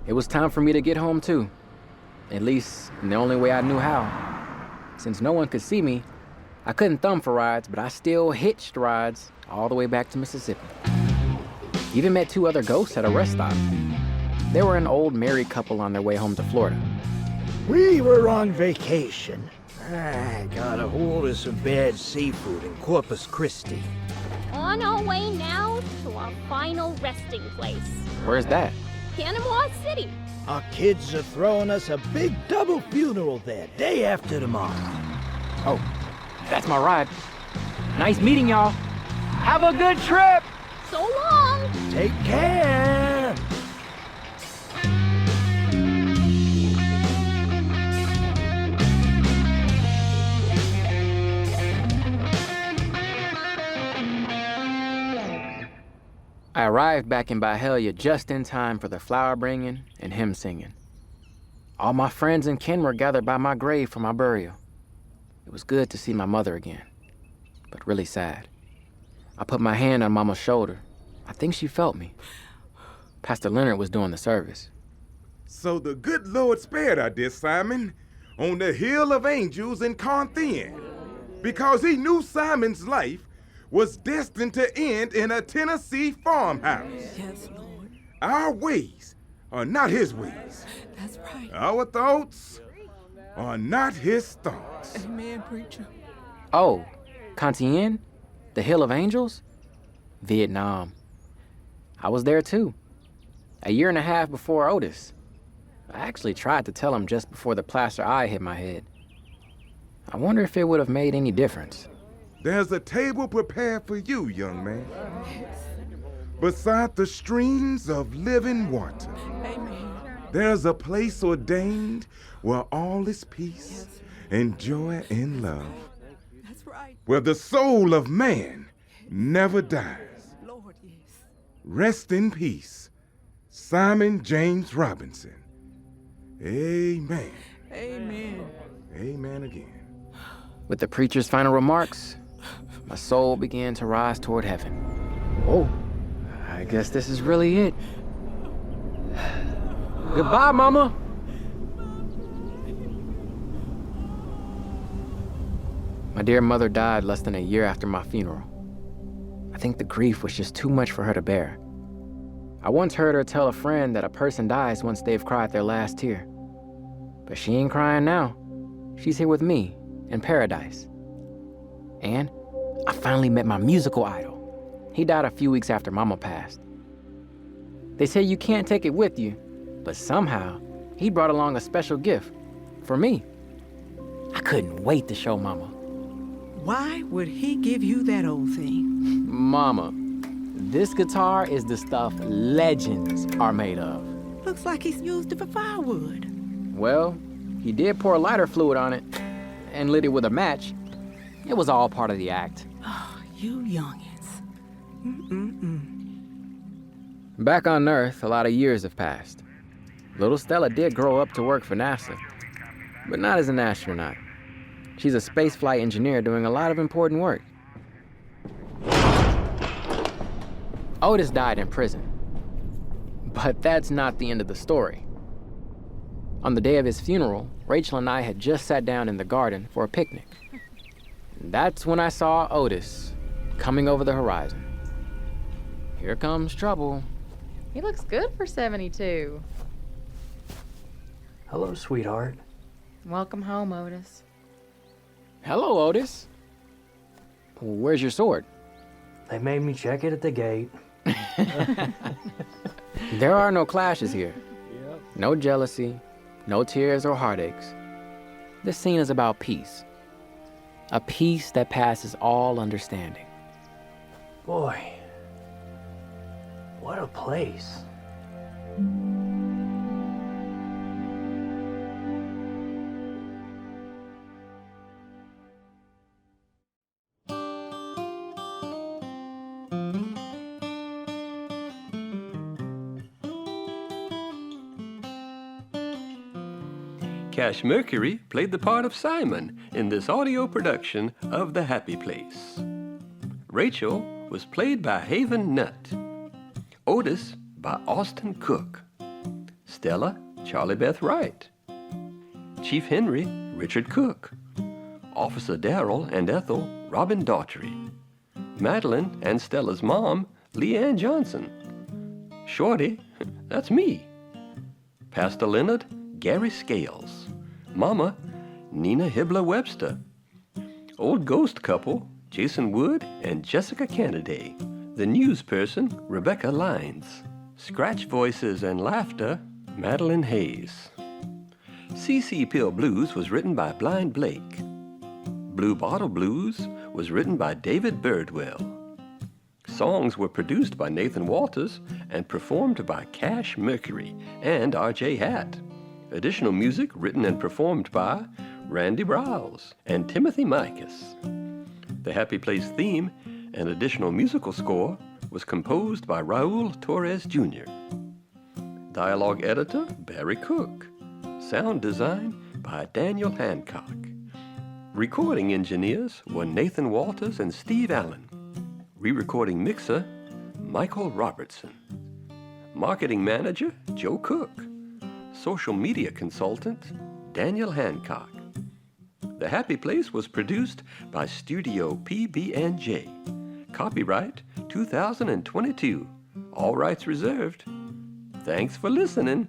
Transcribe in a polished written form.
It was time for me to get home too. At least, in the only way I knew how. Since no one could see me, I couldn't thumb for rides, but I still hitched rides all the way back to Mississippi. Even met 2 other ghosts at a rest stop. They were an old married couple on their way home to Florida. We were on vacation. I got a hold of some bad seafood in Corpus Christi. On our way now to our final resting place. Where's that? Panama City. Our kids are throwing us a big double funeral there, day after tomorrow. Oh, that's my ride. Nice meeting y'all. Have a good trip! So long! Take care! I arrived back in Byhalia just in time for the flower bringing and hymn singing. All my friends and kin were gathered by my grave for my burial. It was good to see my mother again, but really sad. I put my hand on Mama's shoulder. I think she felt me. Pastor Leonard was doing the service. So the good Lord spared our dear Simon on the hill of angels in Carthian, because he knew Simon's life was destined to end in a Tennessee farmhouse. Yes, Lord. Our ways are not his ways. That's right. Our thoughts are not his thoughts. Amen, preacher. Oh, Carthian? The Hill of Angels? Vietnam. I was there too. A year and a half before Otis. I actually tried to tell him just before the plaster eye hit my head. I wonder if it would have made any difference. There's a table prepared for you, young man, beside the streams of living water. Amen. There's a place ordained where all is peace and joy and love, That's right. where the soul of man never dies. Lord, yes. Rest in peace, Simon James Robinson. Amen. Amen. Amen again. With the preacher's final remarks, my soul began to rise toward heaven. Oh, I guess this is really it. Goodbye, Mama. My dear mother died less than a year after my funeral. I think the grief was just too much for her to bear. I once heard her tell a friend that a person dies once they've cried their last tear. But she ain't crying now. She's here with me in paradise. And I finally met my musical idol. He died a few weeks after Mama passed. They say you can't take it with you, but somehow he brought along a special gift for me. I couldn't wait to show Mama. Why would he give you that old thing? Mama, this guitar is the stuff legends are made of. Looks like he's used it for firewood. Well, he did pour lighter fluid on it and lit it with a match. It was all part of the act. Oh, you youngins. Back on Earth, a lot of years have passed. Little Stella did grow up to work for NASA, but not as an astronaut. She's a spaceflight engineer doing a lot of important work. Otis died in prison. But that's not the end of the story. On the day of his funeral, Rachel and I had just sat down in the garden for a picnic. That's when I saw Otis coming over the horizon. Here comes trouble. He looks good for 72. Hello, sweetheart. Welcome home, Otis. Hello, Otis. Where's your sword? They made me check it at the gate. There are no clashes here. No jealousy, no tears or heartaches. This scene is about peace. A peace that passes all understanding. Boy, what a place. Cash Mercury played the part of Simon in this audio production of The Happy Place. Rachel was played by Haven Nutt. Otis by Austin Cook. Stella Charlie Beth Wright. Chief Henry Richard Cook. Officer Darrell and Ethel Robin Daughtry. Madeline and Stella's mom Leanne Johnson. Shorty, that's me. Pastor Leonard Gary Scales. Mama Nina Hibbler Webster. Old ghost couple Jason Wood and Jessica Kennedy. The news person Rebecca Lines. Scratch voices and laughter Madeline Hayes. C.C. Pill Blues was written by Blind Blake. Blue Bottle Blues was written by David Birdwell. Songs were produced by Nathan Walters and performed by Cash Mercury and R.J. Hatt. Additional music written and performed by Randy Browse and Timothy Micus. The Happy Place theme and additional musical score was composed by Raul Torres Jr. Dialogue editor Barry Cook. Sound design by Daniel Hancock. Recording engineers were Nathan Walters and Steve Allen. Re-recording mixer Michael Robertson. Marketing manager Joe Cook. Social media consultant Daniel Hancock. The Happy Place was produced by Studio PB&J. Copyright 2022. All rights reserved. Thanks for listening.